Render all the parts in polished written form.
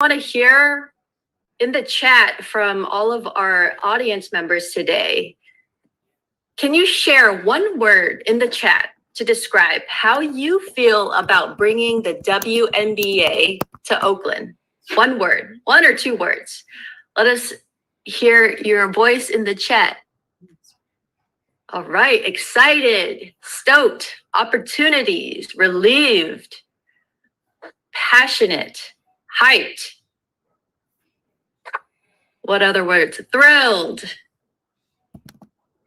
want to hear in the chat from all of our audience members today. Can you share one word in the chat to describe how you feel about bringing the WNBA to Oakland? One word, one or two words. Let us hear your voice in the chat. All right, excited, stoked, opportunities, relieved, passionate, hyped. What other words? Thrilled.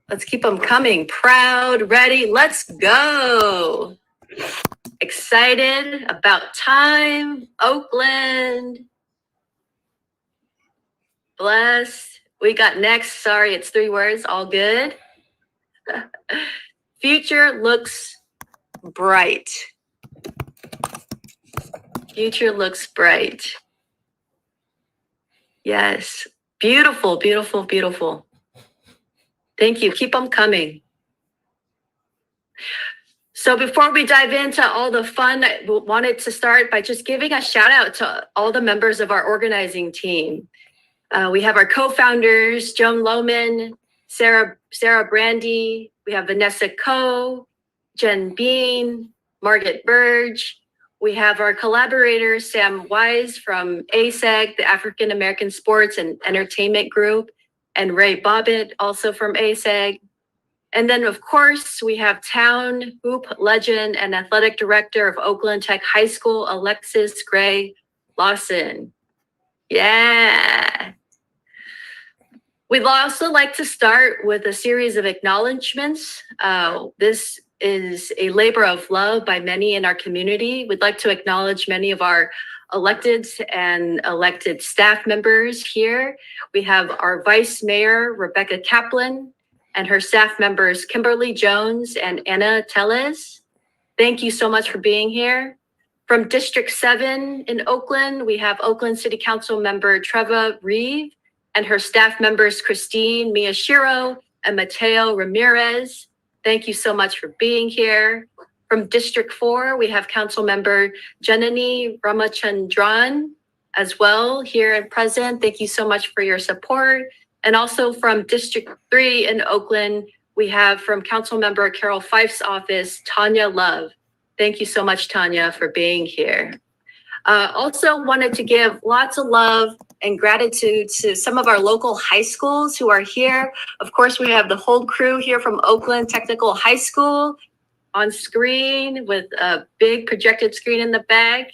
Let's keep them coming. Proud, ready, let's go. Excited, about time, Oakland. Blessed. We got next. Sorry, it's 3 words. All good. Future looks bright. Future looks bright. Yes. Beautiful, beautiful, beautiful. Thank you. Keep them coming. So before we dive into all the fun, I wanted to start by just giving a shout out to all the members of our organizing team. We have our co-founders, Joan Lohman, Sarah Brandy. We have Vanessa Coe, Jen Bean, Margaret Burge. We have our collaborators, Sam Wise from ASEG, the African American Sports and Entertainment Group, and Ray Bobbitt, also from ASEG. And then, of course, we have town hoop legend and athletic director of Oakland Tech High School, Alexis Gray Lawson. Yeah. We'd also like to start with a series of acknowledgements. This is a labor of love by many in our community. We'd like to acknowledge many of our elected and elected staff members here. We have our Vice Mayor, Rebecca Kaplan, and her staff members, Kimberly Jones and Anna Tellez. Thank you so much for being here. From District 7 in Oakland, we have Oakland City Council member Treva Reeve and her staff members, Christine Miyashiro and Mateo Ramirez. Thank you so much for being here. From District 4, we have Council member Janani Ramachandran as well here and present. Thank you so much for your support. And also from District 3 in Oakland, we have from Council member Carol Fife's office, Tanya Love. Thank you so much, Tanya, for being here. Also wanted to give lots of love and gratitude to some of our local high schools who are here. Of course, we have the whole crew here from Oakland Technical High School on screen with a big projected screen in the back.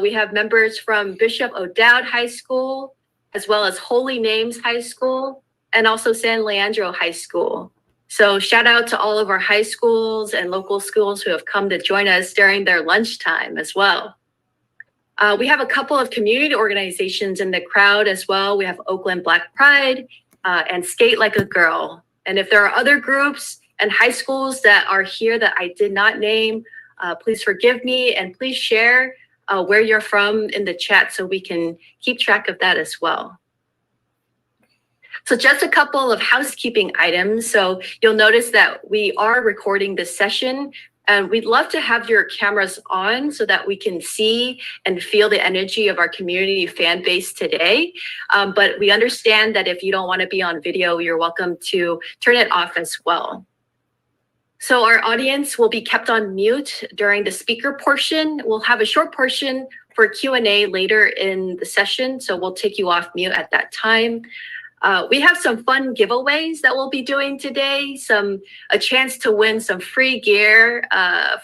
We have members from Bishop O'Dowd High School, as well as Holy Names High School, and also San Leandro High School. So shout out to all of our high schools and local schools who have come to join us during their lunchtime as well. We have a couple of community organizations in the crowd as well. We have Oakland Black Pride and Skate Like a Girl. And if there are other groups and high schools that are here that I did not name, please forgive me and please share where you're from in the chat so we can keep track of that as well. So just a couple of housekeeping items. So you'll notice that we are recording this session, and we'd love to have your cameras on so that we can see and feel the energy of our community fan base today. But we understand that if you don't want to be on video, you're welcome to turn it off as well. So our audience will be kept on mute during the speaker portion. We'll have a short portion for Q&A later in the session, so we'll take you off mute at that time. We have some fun giveaways that we'll be doing today, a chance to win some free gear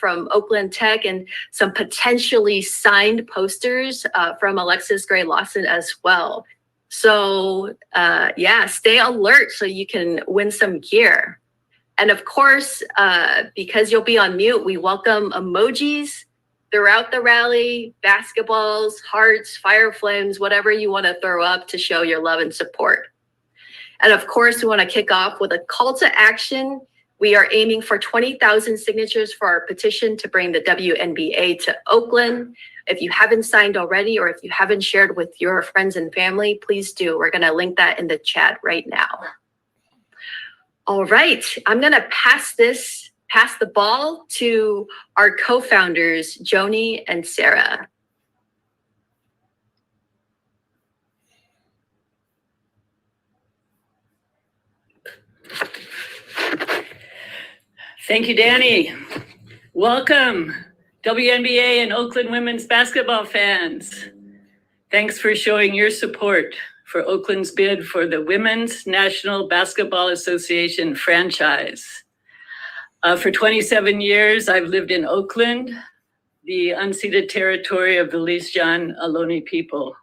from Oakland Tech and some potentially signed posters from Alexis Gray Lawson as well. So yeah, stay alert so you can win some gear. And of course, because you'll be on mute, we welcome emojis throughout the rally, basketballs, hearts, fire flames, whatever you want to throw up to show your love and support. And of course, we want to kick off with a call to action. We are aiming for 20,000 signatures for our petition to bring the WNBA to Oakland. If you haven't signed already, or if you haven't shared with your friends and family, please do. We're going to link that in the chat right now. All right, I'm going to pass the ball to our co-founders, Joni and Sarah. Thank you, Danny. Welcome, WNBA and Oakland women's basketball fans. Thanks for showing your support for Oakland's bid for the Women's National Basketball Association franchise. For 27 years, I've lived in Oakland, the unceded territory of the Lisjan Ohlone people.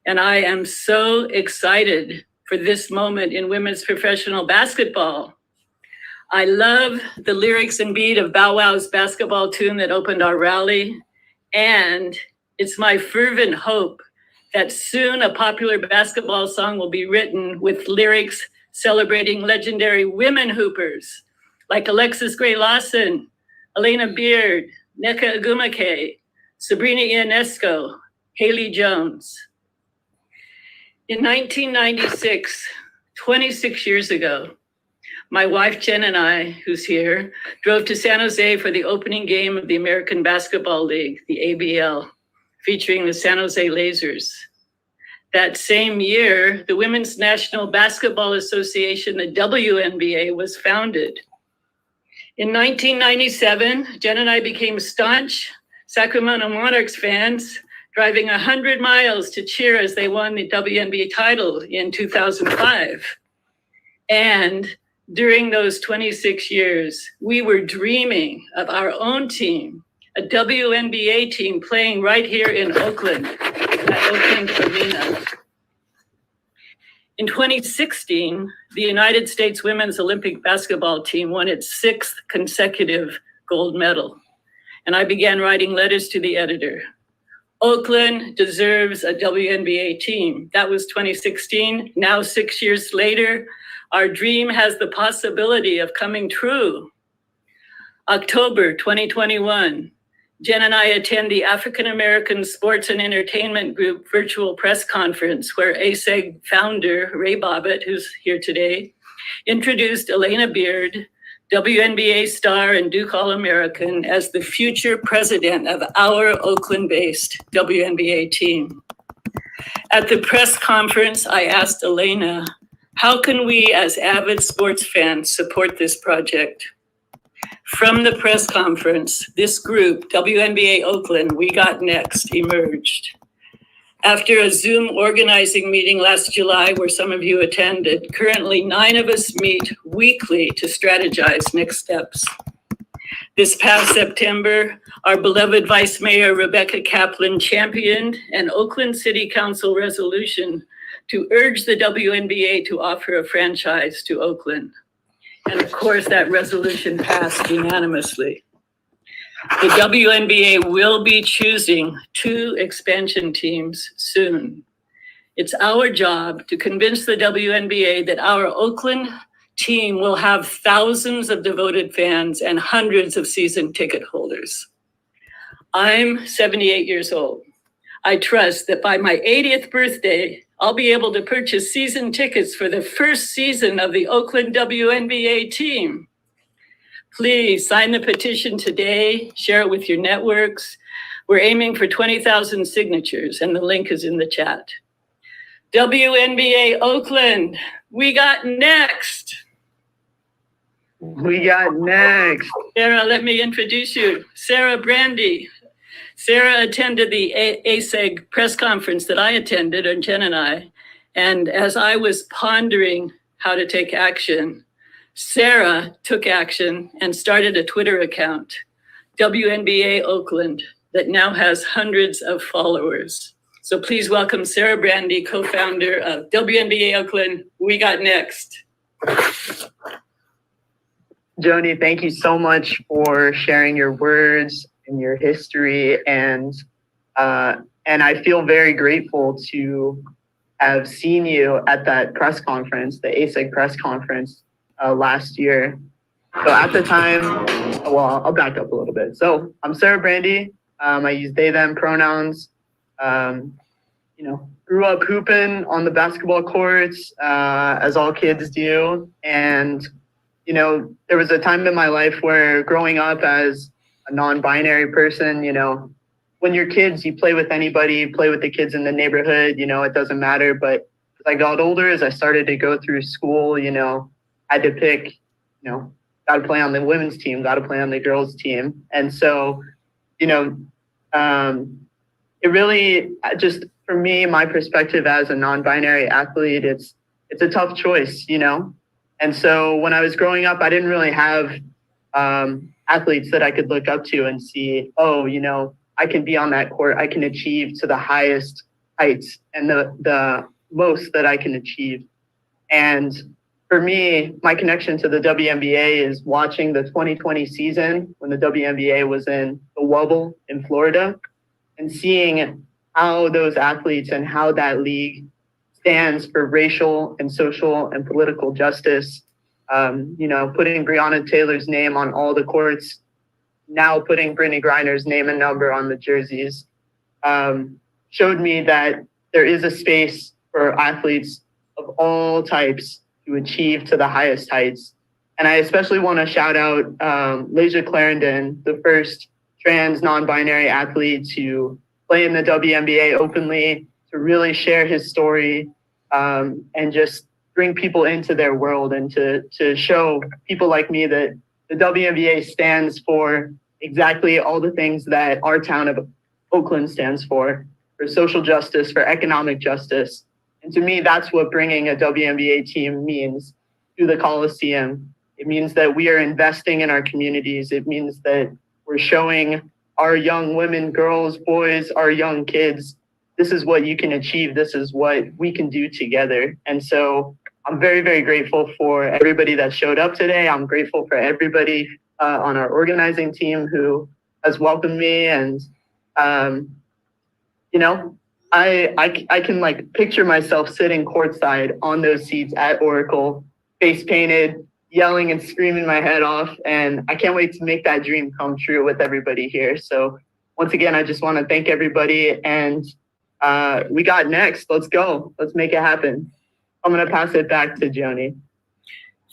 And I am so excited for this moment in women's professional basketball. I love the lyrics and beat of Bow Wow's basketball tune that opened our rally. And it's my fervent hope that soon a popular basketball song will be written with lyrics celebrating legendary women hoopers like Alexis Gray Lawson, Elena Beard, Nneka Agumake, Sabrina Ionesco, Haley Jones. In 1996, 26 years ago, my wife Jen and I, who's here, drove to San Jose for the opening game of the American Basketball League, the ABL, featuring the San Jose Lasers. That same year, the Women's National Basketball Association, the WNBA, was founded. In 1997, Jen and I became staunch Sacramento Monarchs fans, driving 100 miles to cheer as they won the WNBA title in 2005. And during those 26 years, we were dreaming of our own team, a WNBA team playing right here in Oakland, at Oakland Arena. In 2016, the United States Women's Olympic basketball team won its 6th consecutive gold medal. And I began writing letters to the editor. Oakland deserves a WNBA team. That was 2016. Now, 6 years later, our dream has the possibility of coming true. October 2021, Jen and I attend the African American Sports and Entertainment Group virtual press conference where ASEG founder Ray Bobbitt, who's here today, introduced Elena Beard, WNBA star and Duke All-American, as the future president of our Oakland-based WNBA team. At the press conference, I asked Elena, how can we as avid sports fans support this project? From the press conference, this group, WNBA Oakland, We Got Next, emerged. After a Zoom organizing meeting last July, where some of you attended, currently 9 of us meet weekly to strategize next steps. This past September, our beloved Vice Mayor Rebecca Kaplan championed an Oakland City Council resolution to urge the WNBA to offer a franchise to Oakland. And of course, that resolution passed unanimously. The WNBA will be choosing 2 expansion teams soon. It's our job to convince the WNBA that our Oakland team will have thousands of devoted fans and hundreds of season ticket holders. I'm 78 years old. I trust that by my 80th birthday, I'll be able to purchase season tickets for the first season of the Oakland WNBA team. Please sign the petition today, share it with your networks. We're aiming for 20,000 signatures, and the link is in the chat. WNBA Oakland, we got next. We got next. Sarah, let me introduce you. Sarah Brandy. Sarah attended the ASEG press conference that I attended, and Jen and I. And as I was pondering how to take action, Sarah took action and started a Twitter account, WNBA Oakland, that now has hundreds of followers. So please welcome Sarah Brandy, co-founder of WNBA Oakland, We Got Next. Joni, thank you so much for sharing your words and your history, and I feel very grateful to have seen you at that press conference, the ASEG press conference last year. So at the time, well, I'll back up a little bit. So I'm Sarah Brandy. I use they, them pronouns. Grew up hooping on the basketball courts, as all kids do. And, there was a time in my life where growing up as a non-binary person, when you're kids, you play with anybody, you play with the kids in the neighborhood, it doesn't matter. But as I got older, as I started to go through school, I had to pick, got to play on the women's team, got to play on the girls' team. And so, you know, it really just, for me, my perspective as a non-binary athlete, it's a tough choice, you know? And so when I was growing up, I didn't really have athletes that I could look up to and see, oh, you know, I can be on that court, I can achieve to the highest heights and the most that I can achieve. And for me, my connection to the WNBA is watching the 2020 season when the WNBA was in the Wubble in Florida and seeing how those athletes and how that league stands for racial and social and political justice. You know, putting Breonna Taylor's name on all the courts, now putting Brittany Griner's name and number on the jerseys, showed me that there is a space for athletes of all types to achieve to the highest heights. And I especially want to shout out Laysia Clarendon, the first trans non-binary athlete to play in the WNBA openly, to really share his story and just bring people into their world and to show people like me that the WNBA stands for exactly all the things that our town of Oakland stands for social justice, for economic justice. And to me, that's what bringing a WNBA team means to the Coliseum. It means that we are investing in our communities. It means that we're showing our young women, girls, boys, our young kids, this is what you can achieve. This is what we can do together. And so I'm very, very grateful for everybody that showed up today. I'm grateful for everybody on our organizing team who has welcomed me. And, you know, I can like picture myself sitting courtside on those seats at Oracle, face painted, yelling and screaming my head off. And I can't wait to make that dream come true with everybody here. So once again, I just want to thank everybody. And we got next. Let's go. Let's make it happen. I'm going to pass it back to Joni.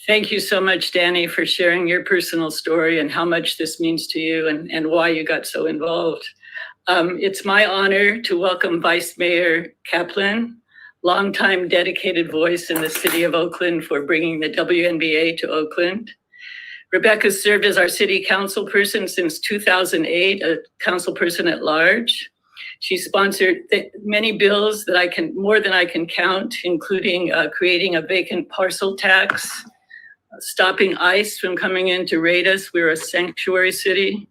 Thank you so much, Danny, for sharing your personal story and how much this means to you and why you got so involved. It's my honor to welcome Vice Mayor Kaplan, longtime dedicated voice in the city of Oakland for bringing the WNBA to Oakland. Rebecca served as our city council person since 2008, a council person at large. She sponsored many bills that more than I can count, including creating a vacant parcel tax, stopping ICE from coming in to raid us. We're a sanctuary city,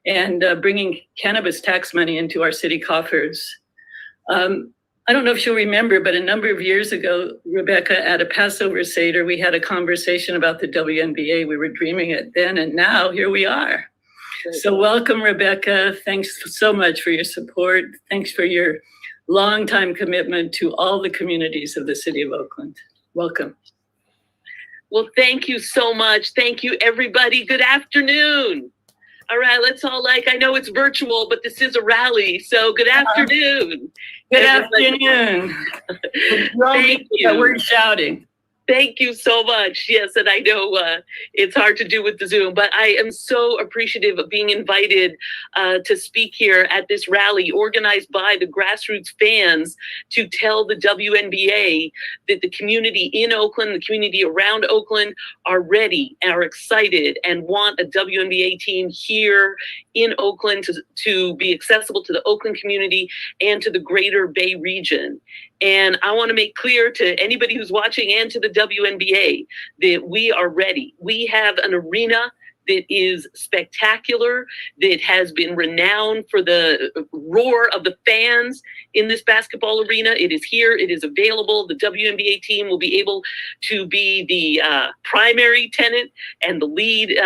and bringing cannabis tax money into our city coffers. I don't know if you'll remember, but a number of years ago, Rebecca, at a Passover Seder, we had a conversation about the WNBA. We were dreaming it then, and now here we are. So welcome, Rebecca. Thanks so much for your support. Thanks for your longtime commitment to all the communities of the city of Oakland. Welcome. Well, thank you so much. Thank you, everybody. Good afternoon. All right, let's all I know it's virtual, but this is a rally. So good afternoon. Good afternoon. Thank you. We're shouting. Thank you so much. Yes, and I know it's hard to do with the Zoom, but I am so appreciative of being invited to speak here at this rally organized by the grassroots fans to tell the WNBA that the community in Oakland, the community around Oakland are ready and are excited and want a WNBA team here in Oakland to be accessible to the Oakland community and to the greater Bay region. And I want to make clear to anybody who's watching and to the WNBA that we are ready. We have an arena that is spectacular, that has been renowned for the roar of the fans in this basketball arena. It is here, it is available. The WNBA team will be able to be the primary tenant and the lead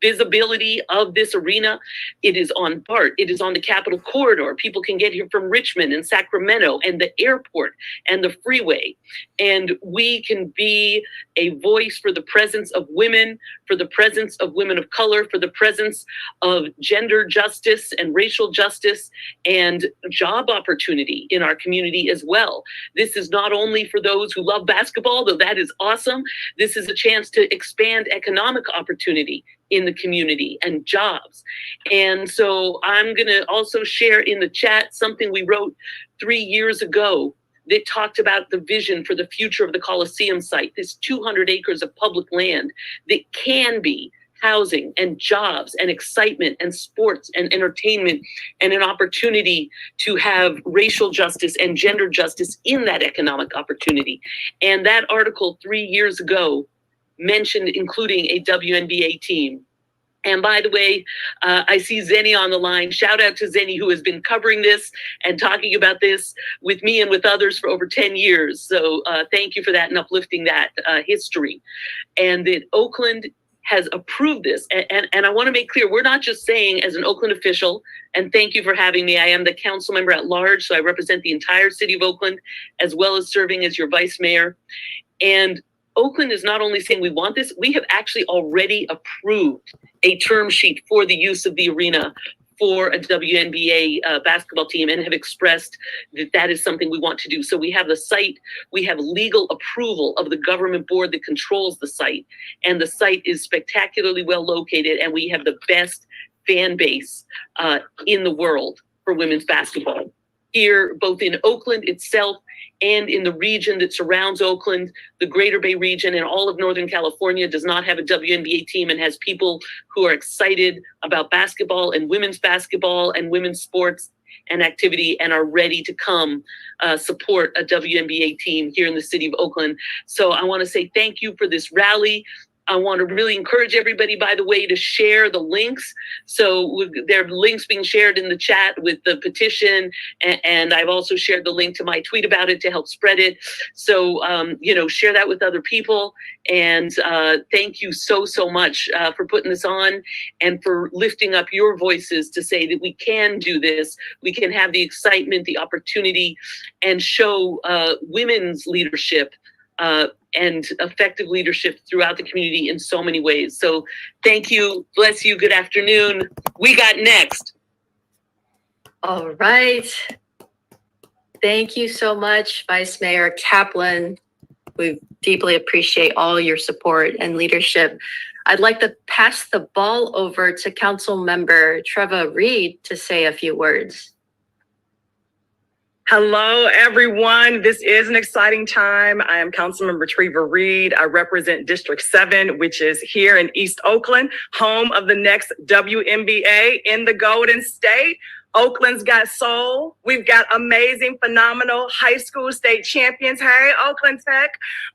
visibility of this arena. It is on BART. It is on the Capitol Corridor. People can get here from Richmond and Sacramento and the airport and the freeway. And we can be a voice for the presence of women, for the presence of women of color, for the presence of gender justice and racial justice and job opportunity in our community as well. This is not only for those who love basketball, though that is awesome. This is a chance to expand economic opportunity in the community and jobs. And so I'm going to also share in the chat something we wrote 3 years ago that talked about the vision for the future of the Coliseum site, this 200 acres of public land that can be housing and jobs and excitement and sports and entertainment and an opportunity to have racial justice and gender justice in that economic opportunity. And that article 3 years ago mentioned including a WNBA team. And by the way, I see Zennie on the line. Shout out to Zennie, who has been covering this and talking about this with me and with others for over 10 years. So thank you for that and uplifting that history. And that Oakland has approved this. And I want to make clear, we're not just saying as an Oakland official, and thank you for having me. I am the council member at large, so I represent the entire city of Oakland, as well as serving as your vice mayor. And Oakland is not only saying we want this, we have actually already approved a term sheet for the use of the arena for a WNBA basketball team and have expressed that that is something we want to do. So we have the site, we have legal approval of the government board that controls the site, and the site is spectacularly well located, and we have the best fan base in the world for women's basketball. Here, both in Oakland itself and in the region that surrounds Oakland, the Greater Bay region and all of Northern California does not have a WNBA team and has people who are excited about basketball and women's sports and activity and are ready to come support a WNBA team here in the city of Oakland. So I want to say thank you for this rally. I want to really encourage everybody, by the way, to share the links. So there are links being shared in the chat with the petition, and I've also shared the link to my tweet about it to help spread it. So, share that with other people. And thank you so much for putting this on and for lifting up your voices to say that we can do this. We can have the excitement, the opportunity, and show women's leadership and effective leadership throughout the community in so many ways. So thank you. Bless you. Good afternoon. We got next. All right. Thank you so much, Vice Mayor Kaplan. We deeply appreciate all your support and leadership. I'd like to pass the ball over to Council Member Treva Reed to say a few words. Hello, everyone. This is an exciting time. I am Councilmember Treva Reed. I represent District 7, which is here in East Oakland, home of the next WNBA in the Golden State. Oakland's got soul. We've got amazing, phenomenal high school state champions. Hey, Oakland Tech.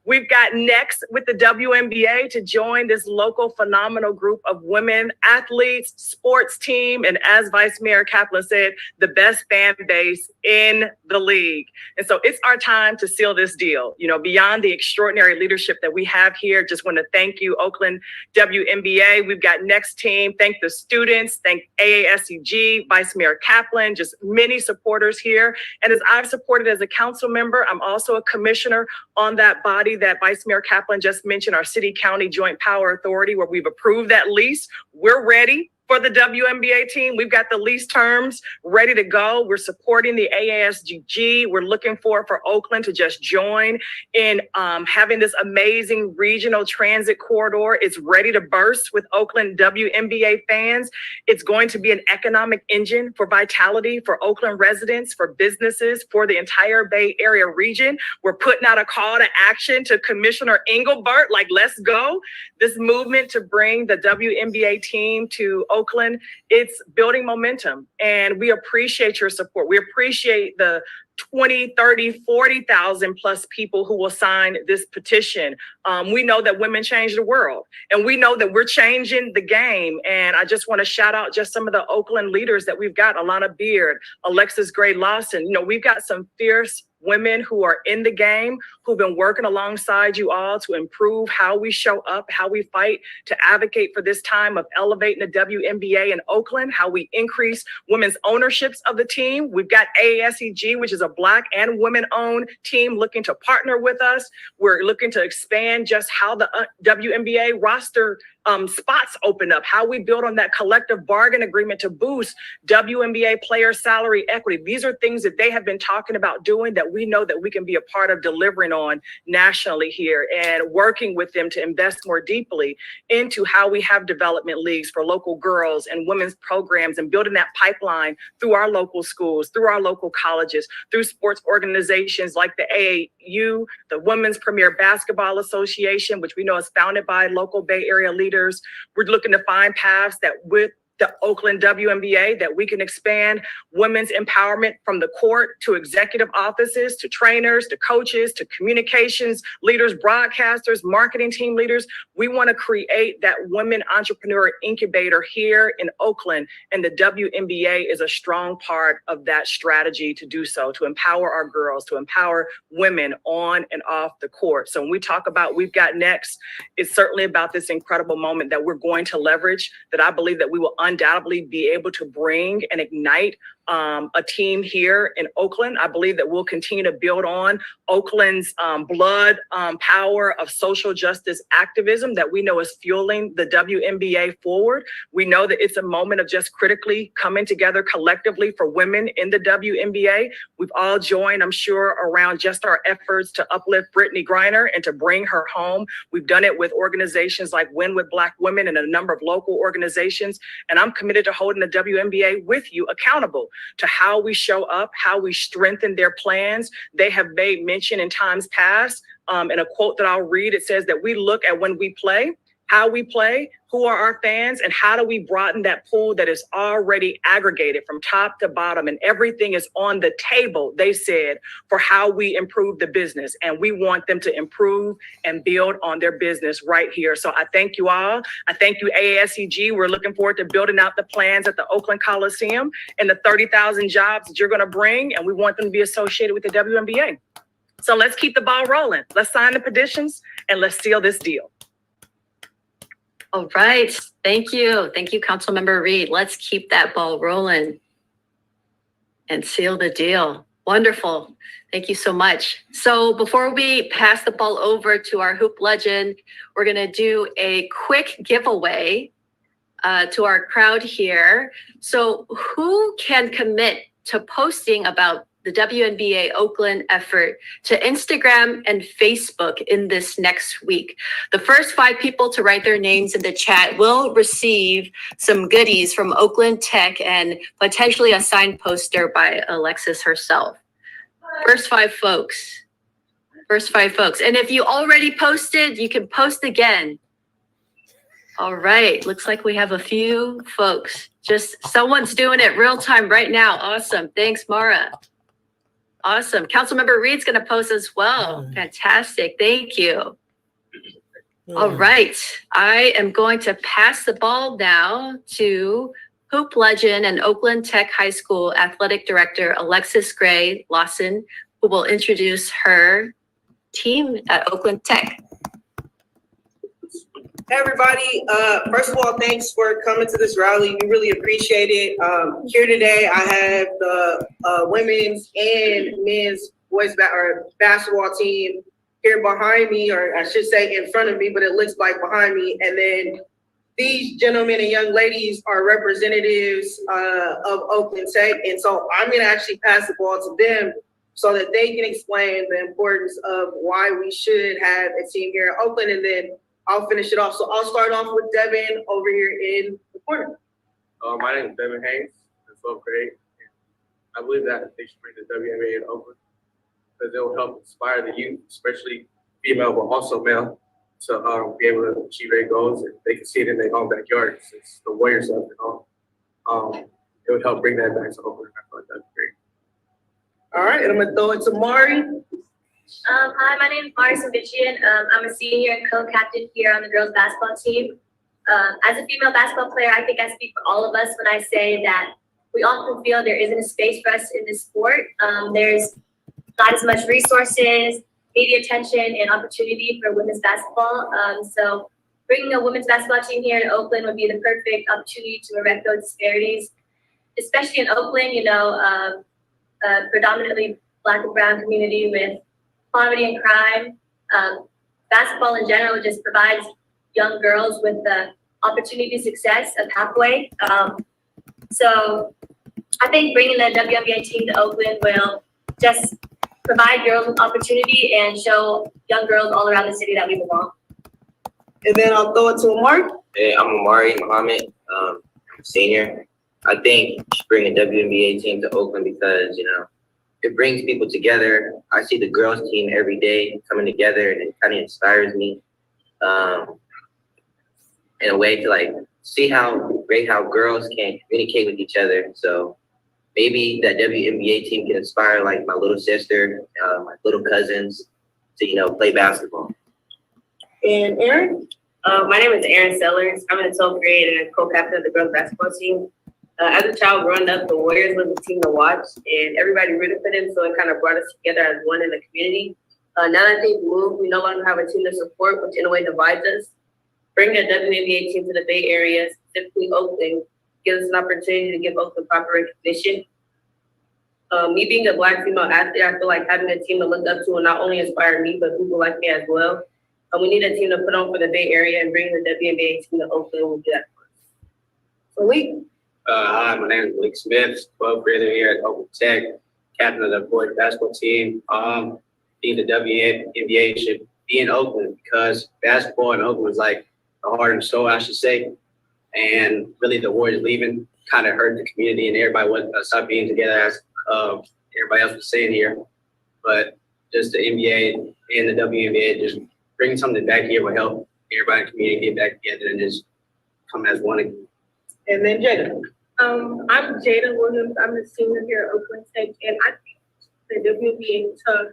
We've got next with the WNBA to join this local phenomenal group of women athletes, sports team, and as Vice Mayor Kaplan said, the best fan base in the league. And so it's our time to seal this deal. You know, beyond the extraordinary leadership that we have here, just want to thank you, Oakland WNBA. We've got next team. Thank the students. Thank AASEG, Vice Mayor Kaplan, just many supporters here. And as I've supported as a council member, I'm also a commissioner on that body that Vice Mayor Kaplan just mentioned, our City County Joint Power Authority, where we've approved that lease. We're ready for the WNBA team. We've got the lease terms ready to go. We're supporting the AASGG. We're looking for Oakland to just join in having this amazing regional transit corridor. It's ready to burst with Oakland WNBA fans. It's going to be an economic engine for vitality for Oakland residents, for businesses, for the entire Bay Area region. We're putting out a call to action to Commissioner Engelbert, like, let's go. This movement to bring the WNBA team to Oakland, it's building momentum, and we appreciate your support. We appreciate the 20, 30, 40,000 plus people who will sign this petition. We know that women change the world, and we know that we're changing the game. And I just want to shout out just some of the Oakland leaders that we've got: Alana Beard, Alexis Gray Lawson. You know, we've got some fierce women who are in the game, who've been working alongside you all to improve how we show up, how we fight to advocate for this time of elevating the WNBA in Oakland, how we increase women's ownerships of the team. We've got AASEG, which is a Black and women-owned team looking to partner with us. We're looking to expand just how the WNBA roster spots open up, how we build on that collective bargain agreement to boost WNBA player salary equity. These are things that they have been talking about doing that we know that we can be a part of delivering on nationally here, and working with them to invest more deeply into how we have development leagues for local girls and women's programs, and building that pipeline through our local schools, through our local colleges, through sports organizations like the AAU, the Women's Premier Basketball Association, which we know is founded by local Bay Area leaders. We're looking to find paths that with the Oakland WNBA that we can expand women's empowerment from the court to executive offices, to trainers, to coaches, to communications leaders, broadcasters, marketing team leaders. We want to create that women entrepreneur incubator here in Oakland, and the WNBA is a strong part of that strategy to do so, to empower our girls, to empower women on and off the court. So when we talk about We've Got Next, it's certainly about this incredible moment that we're going to leverage, that I believe that we will undoubtedly be able to bring and ignite a team here in Oakland. I believe that we'll continue to build on Oakland's blood power of social justice activism that we know is fueling the WNBA forward. We know that it's a moment of just critically coming together collectively for women in the WNBA. We've all joined, I'm sure, around just our efforts to uplift Brittany Griner and to bring her home. We've done it with organizations like Win with Black Women and a number of local organizations. And I'm committed to holding the WNBA with you accountable to how we show up, how we strengthen their plans. They have made mention in times past, in a quote that I'll read, it says that we look at when we play, how we play, who are our fans, and how do we broaden that pool that is already aggregated from top to bottom, and everything is on the table, they said, for how we improve the business. And we want them to improve and build on their business right here. So I thank you all. I thank you, AASEG. We're looking forward to building out the plans at the Oakland Coliseum and the 30,000 jobs that you're gonna bring, and we want them to be associated with the WNBA. So let's keep the ball rolling. Let's sign the petitions and let's seal this deal. All right. Thank you. Thank you, Councilmember Reed. Let's keep that ball rolling and seal the deal. Wonderful. Thank you so much. So before we pass the ball over to our hoop legend, we're going to do a quick giveaway to our crowd here. So who can commit to posting about the WNBA Oakland effort to Instagram and Facebook in this next week? The first 5 people to write their names in the chat will receive some goodies from Oakland Tech and potentially a signed poster by Alexis herself. First 5 folks. First 5 folks. And if you already posted, you can post again. All right. Looks like we have a few folks. Just someone's doing it real time right now. Awesome. Thanks, Mara. Awesome. Councilmember Reed's going to post as well. Fantastic. Thank you. All right. I am going to pass the ball now to hoop legend and Oakland Tech High School Athletic Director Alexis Gray Lawson, who will introduce her team at Oakland Tech. Hey everybody, first of all, thanks for coming to this rally. We really appreciate it. Here today, I have the women's and men's boys basketball team here behind me, or I should say in front of me, but it looks like behind me. And then these gentlemen and young ladies are representatives of Oakland Tech. And so I'm gonna actually pass the ball to them so that they can explain the importance of why we should have a team here in Oakland, and then I'll finish it off. So I'll start off with Devin over here in the corner. My name is Devin Haynes, in 12th grade. I believe that they should bring the WNBA in Oakland because it will help inspire the youth, especially female, but also male, to be able to achieve their goals. And they can see it in their own backyard since the Warriors have it all. It would help bring that back to Oakland. I feel like that'd be great. All right, and I'm gonna throw it to Mari. Hi, my name is Mari Sambichian. I'm a senior and co-captain here on the girls basketball team. As a female basketball player, I think I speak for all of us when I say that we often feel there isn't a space for us in this sport. There's not as much resources, media attention, and opportunity for women's basketball. So bringing a women's basketball team here in Oakland would be the perfect opportunity to correct those disparities, especially in Oakland, you know, predominantly Black and brown community with poverty and crime. Basketball in general just provides young girls with the opportunity to success, a pathway. So I think bringing the WNBA team to Oakland will just provide girls with opportunity and show young girls all around the city that we belong. And then I'll throw it to Amar. Hey, I'm Amari Muhammad, senior. I think just bring a WNBA team to Oakland because, you know, it brings people together. I see the girls team every day coming together and it kind of inspires me in a way to like see how great how girls can communicate with each other. So maybe that WNBA team can inspire like my little sister, my little cousins to, you know, play basketball. And Aaron. My name is Aaron Sellers. I'm in the 12th grade and co-captain of the girls basketball team. As a child growing up, the Warriors was the team to watch, and everybody rooted for them, so it kind of brought us together as one in the community. Now that they've moved, we no longer have a team to support, which in a way divides us. Bringing a WNBA team to the Bay Area, specifically Oakland, gives us an opportunity to give Oakland proper recognition. Me being a Black female athlete, I feel like having a team to look up to will not only inspire me, but people like me as well. We need a team to put on for the Bay Area, and bringing the WNBA team to Oakland will do that for us. So Lee. Hi, my name is Malik Smith, 12th grader here at Oakland Tech, captain of the boys basketball team. Being the WNBA should be in Oakland because basketball in Oakland is like the heart and soul, I should say. And really the Warriors leaving kind of hurt the community and everybody was stop being together as everybody else was saying here. But just the NBA and the WNBA just bring something back here will help everybody in the community get back together and just come as one again. And then Jada. I'm Jada Williams. I'm a senior here at Oakland Tech, and I think the WNBA to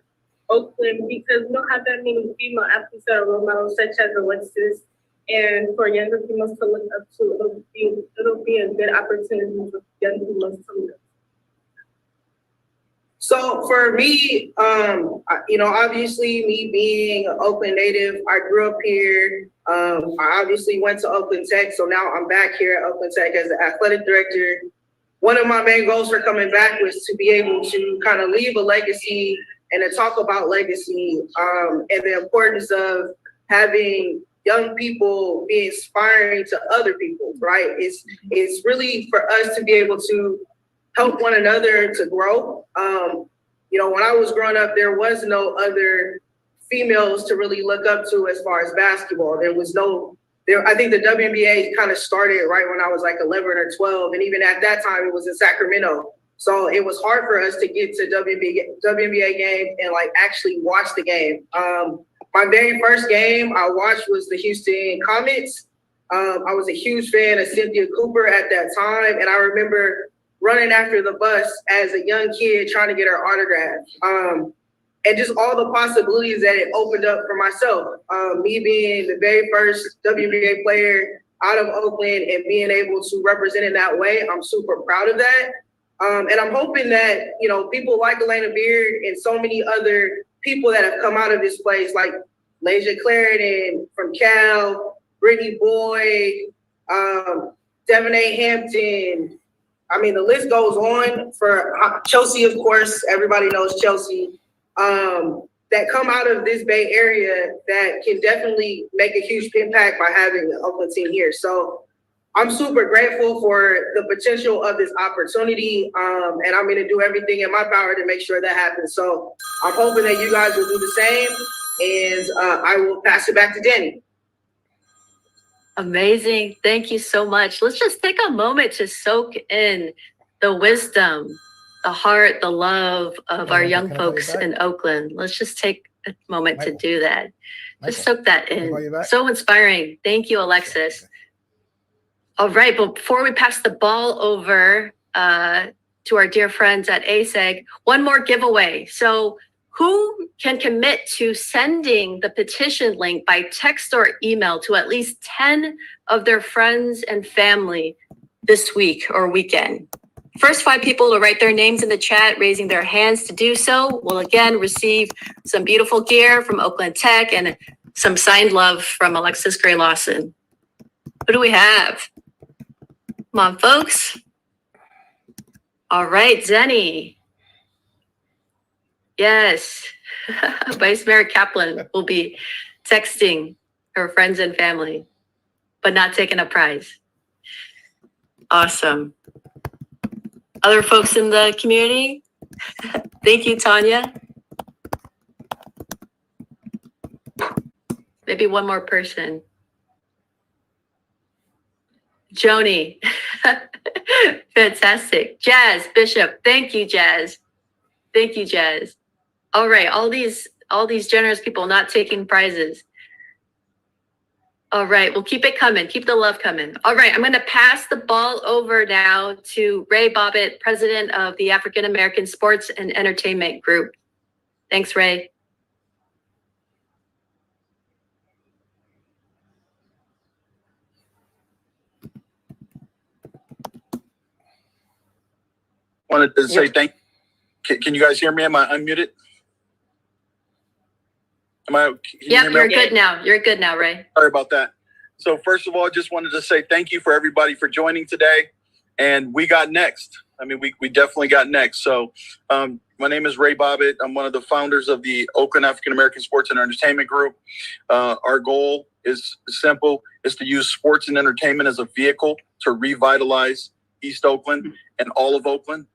Oakland because we don't have that many female athletes that are role models, such as Alexis, and for younger females to look up to, it'll be a good opportunity for young females to look up. So for me, you know, obviously me being an Oakland native, I grew up here. I obviously went to Oakland Tech, so now I'm back here at Oakland Tech as the athletic director. One of my main goals for coming back was to be able to kind of leave a legacy and to talk about legacy and the importance of having young people be inspiring to other people, right? It's really for us to be able to help one another to grow. You know, when I was growing up, there was no other females to really look up to as far as basketball. There was no, I think the WNBA kind of started right when I was like 11 or 12. And even at that time, it was in Sacramento. So it was hard for us to get to WNBA game and like actually watch the game. My very first game I watched was the Houston Comets. I was a huge fan of Cynthia Cooper at that time. And I remember running after the bus as a young kid trying to get her autograph. And just all the possibilities that it opened up for myself. Me being the very first WNBA player out of Oakland and being able to represent in that way, I'm super proud of that. And I'm hoping that, you know, people like Elena Beard and so many other people that have come out of this place, like Lasia Clarendon from Cal, Brittany Boyd, Devin A. Hampton. I mean, the list goes on for Chelsea, of course, everybody knows Chelsea, that come out of this Bay Area that can definitely make a huge impact by having the Oakland team here. So I'm super grateful for the potential of this opportunity, and I'm going to do everything in my power to make sure that happens. So I'm hoping that you guys will do the same, and I will pass it back to Danny. Amazing. Thank you so much. Let's just take a moment to soak in the wisdom, the heart, the love of our young folks in Oakland. Let's just take a moment to do that. Just soak that in. So inspiring. Thank you, Alexis. All right, but before we pass the ball over to our dear friends at ASEG, one more giveaway. So who can commit to sending the petition link by text or email to at least 10 of their friends and family this week or weekend? First 5 people to write their names in the chat, raising their hands to do so, will again receive some beautiful gear from Oakland Tech and some signed love from Alexis Gray Lawson. Who do we have? Come on, folks. All right, Zennie. Yes. Vice Mayor Kaplan will be texting her friends and family, but not taking a prize. Awesome. Other folks in the community? Thank you, Tanya. Maybe one more person. Joni. Fantastic. Jazz Bishop. Thank you, Jazz. Thank you, Jazz. All right, all these generous people not taking prizes. All right, we'll keep it coming. Keep the love coming. All right, I'm going to pass the ball over now to Ray Bobbitt, president of the African American Sports and Entertainment Group. Thanks, Ray. Wanted to say thank you. Can you guys hear me? Am I unmuted? Yep, you're good now. You're good now, Ray. Sorry about that. So first of all, just wanted to say thank you for everybody for joining today. And we got next. I mean, we definitely got next. So my name is Ray Bobbitt. I'm one of the founders of the Oakland African American Sports and Entertainment Group. Our goal is simple, is to use sports and entertainment as a vehicle to revitalize East Oakland and all of Oakland.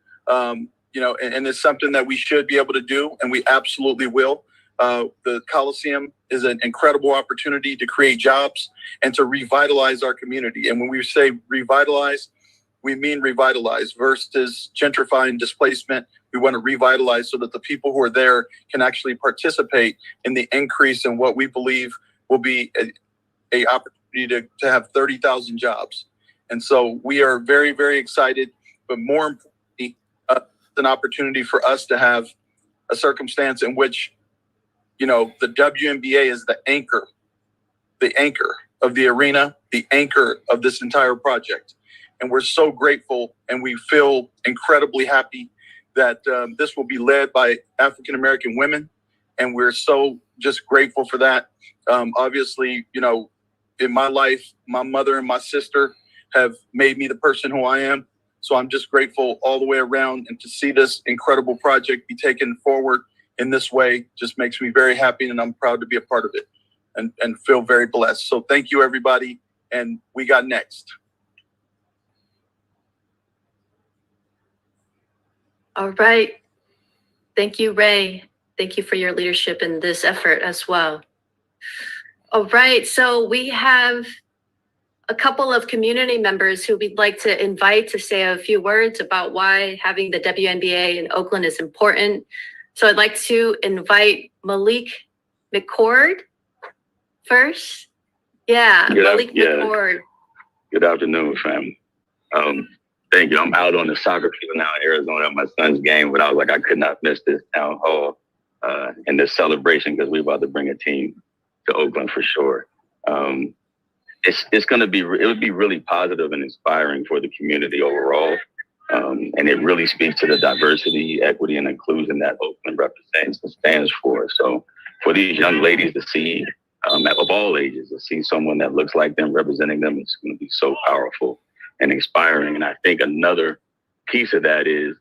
You know, and it's something that we should be able to do, and we absolutely will. The Coliseum is an incredible opportunity to create jobs and to revitalize our community. And when we say revitalize, we mean revitalize versus gentrify and displacement. We want to revitalize so that the people who are there can actually participate in the increase in what we believe will be a opportunity to have 30,000 jobs. And so we are very, very excited, but more importantly, it's an opportunity for us to have a circumstance in which, you know, the WNBA is the anchor of the arena, the anchor of this entire project. And we're so grateful, and we feel incredibly happy that this will be led by African-American women. And we're so just grateful for that. Obviously, you know, in my life, my mother and my sister have made me the person who I am. So I'm just grateful all the way around, and to see this incredible project be taken forward in this way just makes me very happy, and I'm proud to be a part of it and feel very blessed. So thank you, everybody. And we got next. All right. Thank you, Ray. Thank you for your leadership in this effort as well. All right. So we have a couple of community members who we'd like to invite to say a few words about why having the WNBA in Oakland is important. So I'd like to invite Malik McCord first. Yeah, Malik McCord. Good afternoon, fam. Thank you. I'm out on the soccer field now in Arizona at my son's game, but I was like, I could not miss this town hall and this celebration, because we're about to bring a team to Oakland for sure. It's going to be, it would be really positive and inspiring for the community overall. And it really speaks to the diversity, equity, and inclusion that Oakland represents and stands for. So for these young ladies to see, of all ages, to see someone that looks like them representing them, it's going to be so powerful and inspiring. And I think another piece of that is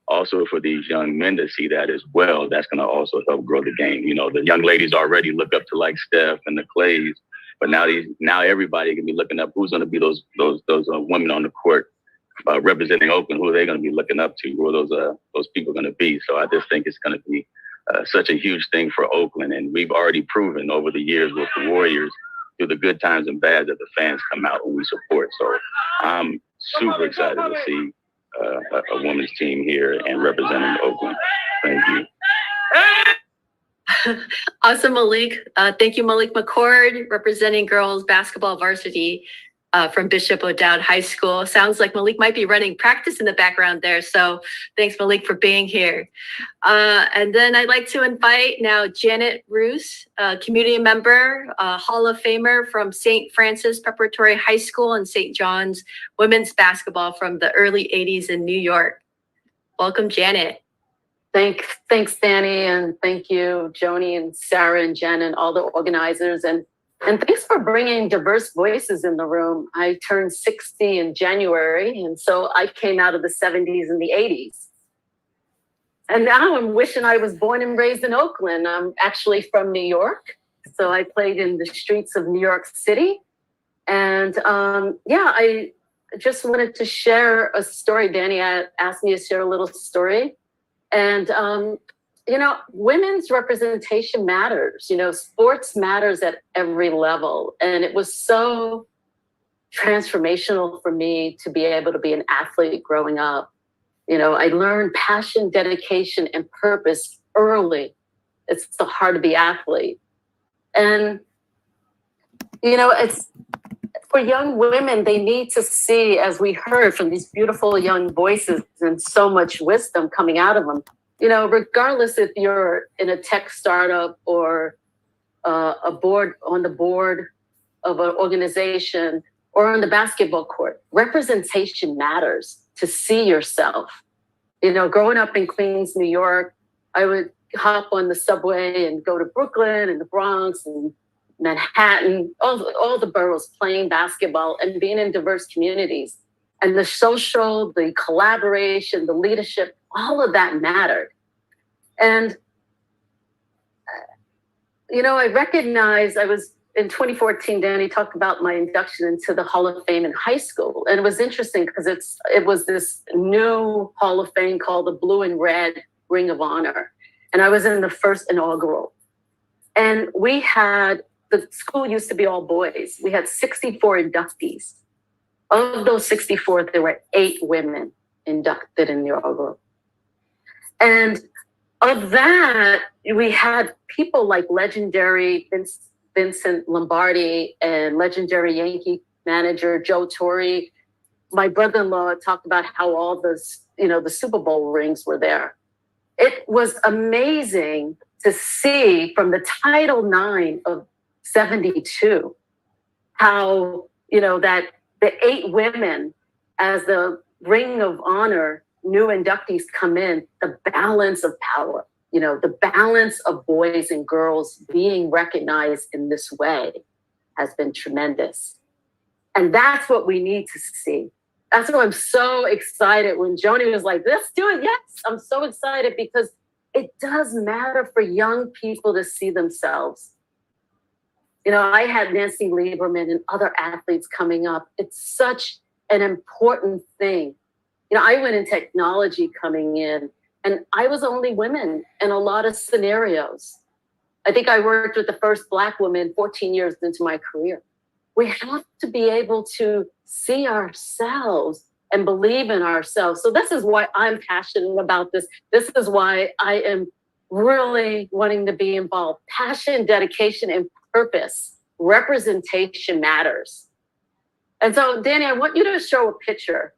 also for these young men to see that as well. That's going to also help grow the game. You know, the young ladies already look up to like Steph and the Clays, but now everybody can be looking up who's going to be those women on the court representing Oakland. Who are they going to be looking up to? Who are those people going to be? So I just think it's going to be such a huge thing for Oakland, and we've already proven over the years with the Warriors, through the good times and bad, that the fans come out when we support. So I'm super excited to see a women's team here and representing Oakland. Thank you. Awesome, Malik. Thank you, Malik McCord, representing girls basketball varsity from Bishop O'Dowd High School. Sounds like Malik might be running practice in the background there. So thanks, Malik, for being here. And then I'd like to invite now Janet Roos, community member, Hall of Famer from St. Francis Preparatory High School and St. John's women's basketball from the early 80s in New York. Welcome, Janet. Thanks, Danny, and thank you, Joni and Sarah and Jen and all the organizers, and thanks for bringing diverse voices in the room. I turned 60 in January, and so I came out of the 70s and the 80s. And now I'm wishing I was born and raised in Oakland. I'm actually from New York, So I played in the streets of New York City. And yeah, I just wanted to share a story. Danny asked me to share a little story. And, you know, women's representation matters. You know, sports matters at every level. And it was so transformational for me to be able to be an athlete growing up. You know, I learned passion, dedication, and purpose early. It's the heart of the athlete. And, you know, it's for young women, they need to see, as we heard from these beautiful young voices and so much wisdom coming out of them, you know, regardless if you're in a tech startup or on the board of an organization or on the basketball court, representation matters to see yourself. You know, growing up in Queens, New York, I would hop on the subway and go to Brooklyn and the Bronx and Manhattan, all the boroughs, playing basketball and being in diverse communities. And the social, the collaboration, the leadership, all of that mattered. And, you know, I recognized, I was in 2014, Danny talked about my induction into the Hall of Fame in high school. And it was interesting because it was this new Hall of Fame called the Blue and Red Ring of Honor. And I was in the first inaugural. And we had, the school used to be all boys. We had 64 inductees. Of those 64, there were 8 women inducted in the inaugural. And of that, we had people like legendary Vincent Lombardi and legendary Yankee manager Joe Torre. My brother-in-law talked about how all the Super Bowl rings were there. It was amazing to see from the Title IX of 72 how, you know, that the 8 women as the Ring of Honor new inductees come in, the balance of power, you know, the balance of boys and girls being recognized in this way has been tremendous. And that's what we need to see. That's why I'm so excited when Joni was like, let's do it. Yes, I'm so excited because it does matter for young people to see themselves. You know, I had Nancy Lieberman and other athletes coming up. It's such an important thing. You know, I went in technology coming in, and I was only women in a lot of scenarios. I think I worked with the first Black woman 14 years into my career. We have to be able to see ourselves and believe in ourselves. So this is why I'm passionate about this. This is why I am really wanting to be involved. Passion, dedication, and purpose. Representation matters. And so, Danny, I want you to show a picture.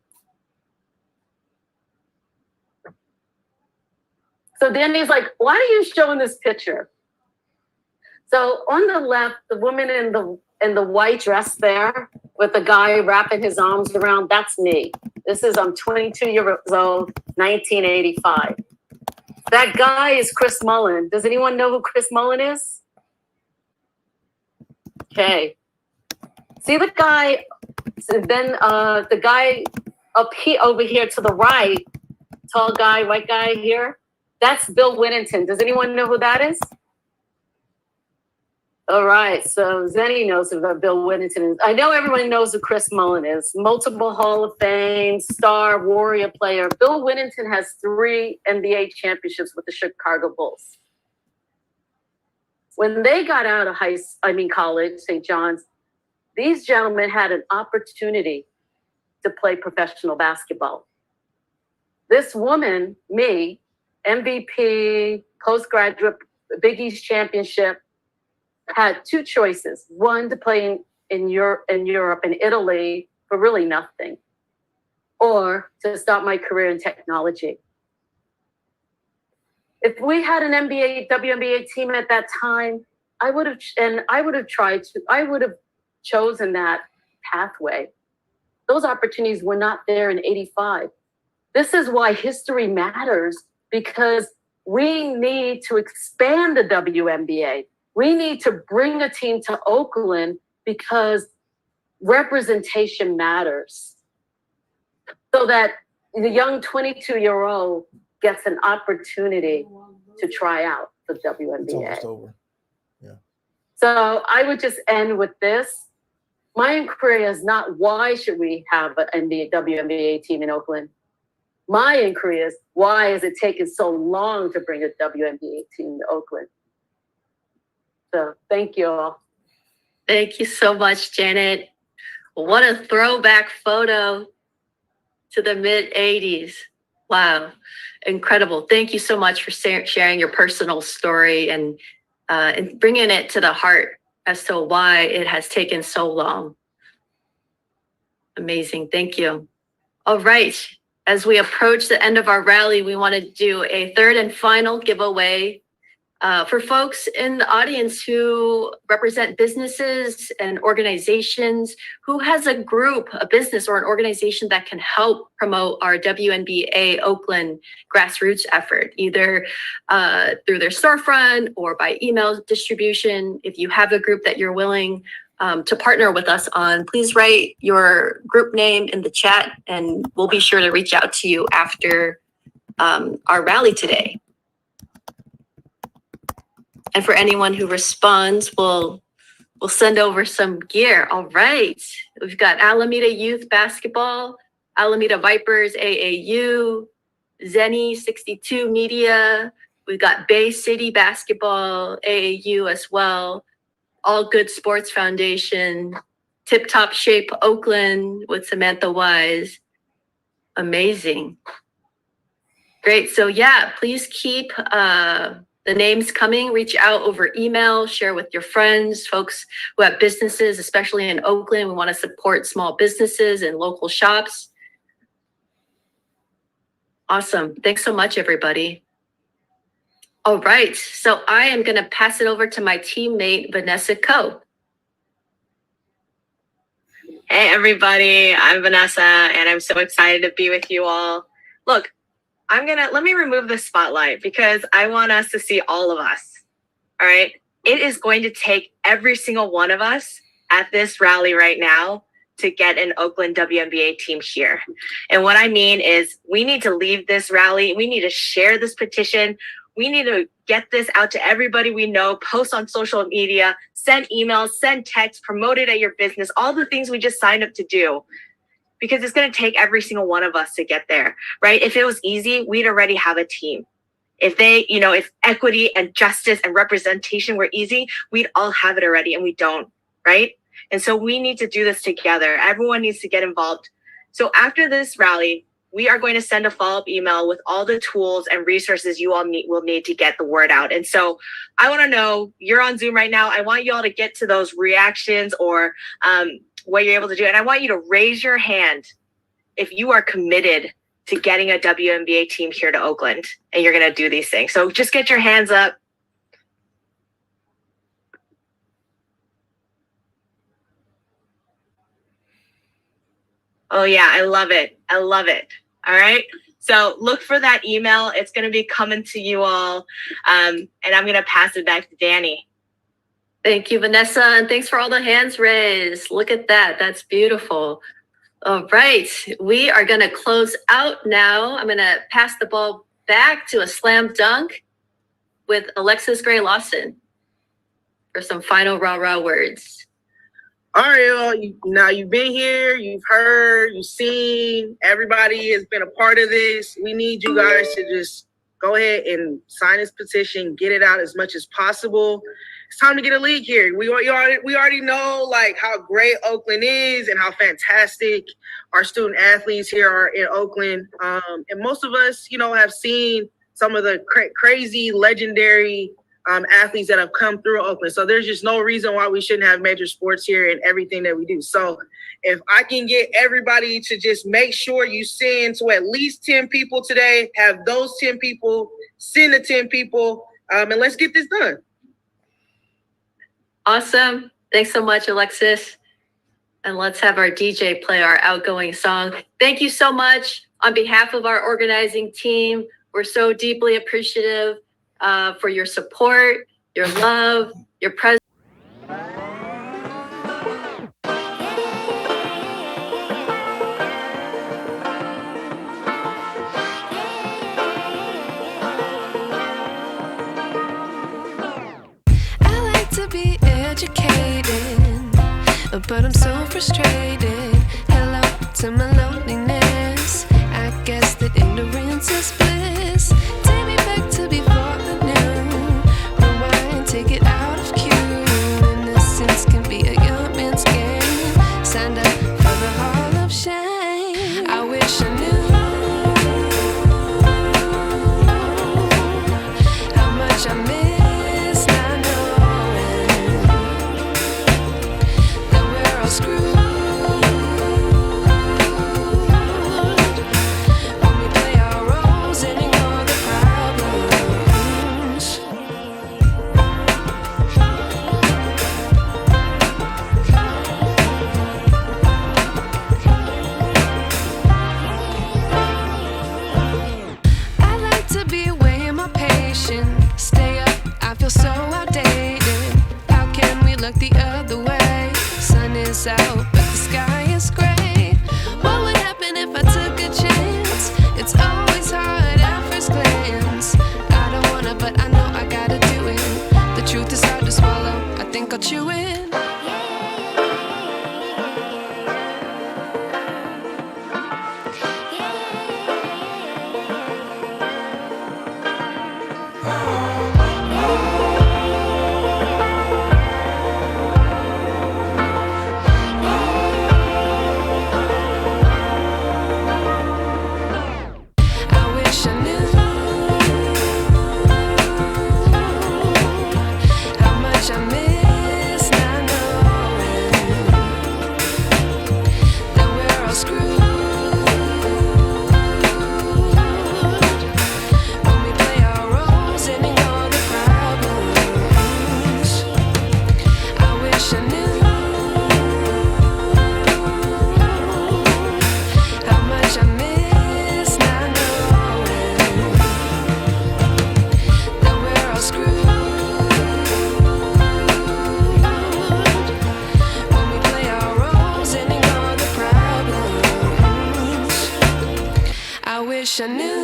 So Danny's like, why are you showing this picture? So on the left, the woman in the white dress there with the guy wrapping his arms around, that's me. I'm 22 years old, 1985. That guy is Chris Mullin. Does anyone know who Chris Mullin is? Okay. See the guy, then the guy over here to the right, tall guy, white guy here, that's Bill Whittington. Does anyone know who that is? All right, so Zennie knows who Bill Whittington is. I know everyone knows who Chris Mullin is. Multiple Hall of Fame, star, warrior player. Bill Whittington has 3 NBA championships with the Chicago Bulls. When they got out of college, St. John's, these gentlemen had an opportunity to play professional basketball. This woman, me, MVP, postgraduate, Big East championship, had 2 choices. One, to play in Europe and Italy for really nothing, or to start my career in technology. If we had an WNBA team at that time, I would have chosen that pathway. Those opportunities were not there in 85. This is why history matters, because we need to expand the WNBA. We need to bring a team to Oakland because representation matters. So that the young 22-year-old gets an opportunity to try out for WNBA. It's almost over. Yeah. So I would just end with this. My inquiry is not why should we have an WNBA team in Oakland? My inquiry is why has it taken so long to bring a WNBA team to Oakland? So thank you all. Thank you so much, Janet. What a throwback photo to the mid 80s. Wow, incredible. Thank you so much for sharing your personal story and bringing it to the heart as to why it has taken so long. Amazing, thank you. All right, as we approach the end of our rally, we want to do a third and final giveaway for folks in the audience who represent businesses and organizations. Who has a group, a business or an organization that can help promote our WNBA Oakland grassroots effort, either through their storefront or by email distribution? If you have a group that you're willing to partner with us on, please write your group name in the chat and we'll be sure to reach out to you after our rally today. And for anyone who responds, we'll send over some gear. All right. We've got Alameda Youth Basketball, Alameda Vipers AAU, ZENNIE62MEDIA. We've got Bay City Basketball AAU as well. All Good Sports Foundation, Tip Top Shape Oakland with Samantha Wise. Amazing. Great. So yeah, please keep the names coming. Reach out over email, share with your friends, folks who have businesses, especially in Oakland. We want to support small businesses and local shops. Awesome. Thanks so much, everybody. All right. So I am going to pass it over to my teammate, Vanessa Coe. Hey, everybody. I'm Vanessa, and I'm so excited to be with you all. Look, let me remove the spotlight because I want us to see all of us. All right. It is going to take every single one of us at this rally right now to get an Oakland WNBA team here. And what I mean is we need to leave this rally. We need to share this petition. We need to get this out to everybody we know, post on social media, send emails, send texts, promote it at your business, all the things we just signed up to do. Because it's going to take every single one of us to get there, right? If it was easy, we'd already have a team. If if equity and justice and representation were easy, we'd all have it already, and we don't, right? And so we need to do this together. Everyone needs to get involved. So after this rally, we are going to send a follow-up email with all the tools and resources you all will need to get the word out. And so I want to know, you're on Zoom right now. I want you all to get to those reactions or what you're able to do. And I want you to raise your hand if you are committed to getting a WNBA team here to Oakland and you're going to do these things. So just get your hands up. Oh yeah, I love it. I love it. All right. So look for that email. It's going to be coming to you all. And I'm going to pass it back to Danny. Thank you, Vanessa, and thanks for all the hands raised. Look at that. That's beautiful. All right. We are going to close out now. I'm going to pass the ball back to a slam dunk with Alexis Gray Lawson for some final rah-rah words. All right, y'all. Now you've been here, you've heard, you've seen, everybody has been a part of this. We need you guys to just go ahead and sign this petition, get it out as much as possible. It's time to get a league here. We already know like how great Oakland is and how fantastic our student athletes here are in Oakland. And most of us, have seen some of the crazy, legendary athletes that have come through Oakland. So there's just no reason why we shouldn't have major sports here in everything that we do. So if I can get everybody to just make sure you send to at least 10 people today, have those 10 people send the 10 people, and let's get this done. Awesome. Thanks so much, Alexis. And let's have our DJ play our outgoing song. Thank you so much. On behalf of our organizing team, we're so deeply appreciative for your support, your love, your presence. I like to be educated, but I'm so frustrated. Hello to my loneliness. I guess that ignorance is bliss. Take me back to before I knew. Rewind, take it out of cue. Innocence can be a young man's game. Signed up for the hall of shame. I wish I knew how much I miss not knowing that we're all screwed. When we play our roles and ignore the problems. I like to be away in my patience. Stay up, I feel so outdated. How can we look the other way? Sun is out, but the sky is gray. What would happen if I took a chance? It's always hard at first glance. I don't wanna, but I know I gotta do it. The truth is hard to swallow, I think I'll chew it. I wish I knew how much I miss not knowing that we're all screwed. When we play our roles and ignore the problems. I wish I knew how much I miss not knowing that we're all screwed. When we play our roles and ignore the problems. I wish I knew.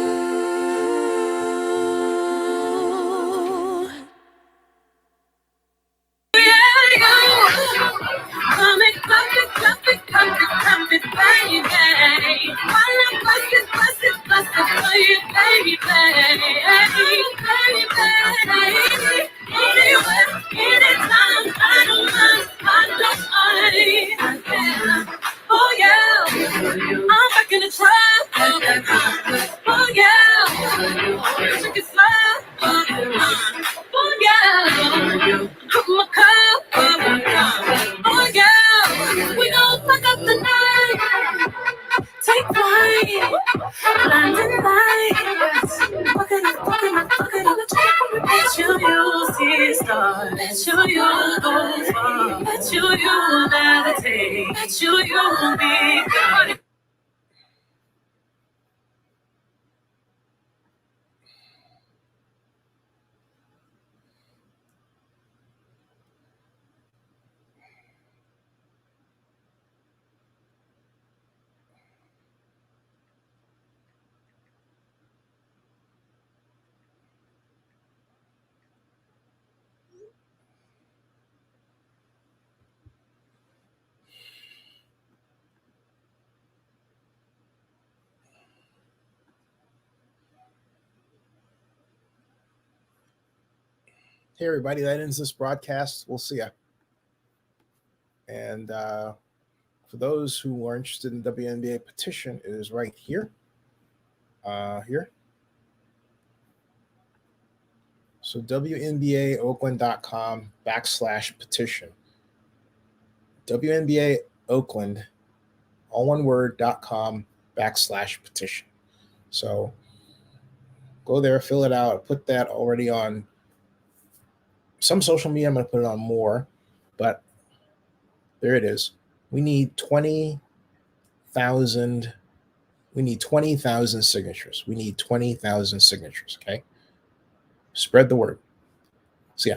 Oh yeah, I'm back in the trap. Oh yeah, shake it slow. Oh yeah, put my cup. Oh yeah, we gon' fuck up the night. Take flight, blinding lights. Fuck it up, fuck it up, fuck it up. Bet you see stars. Bet you go far. Bet you levitate. Bet you be good. Hey, everybody, that ends this broadcast. We'll see ya. And for those who are interested in the WNBA petition, it is right here. Here. So WNBAOakland.com/petition. WNBA Oakland, all one word, .com/petition. So go there, fill it out, put that already on some social media. I'm going to put it on more, but there it is. We need 20,000. We need 20,000 signatures. We need 20,000 signatures. Okay. Spread the word. See ya.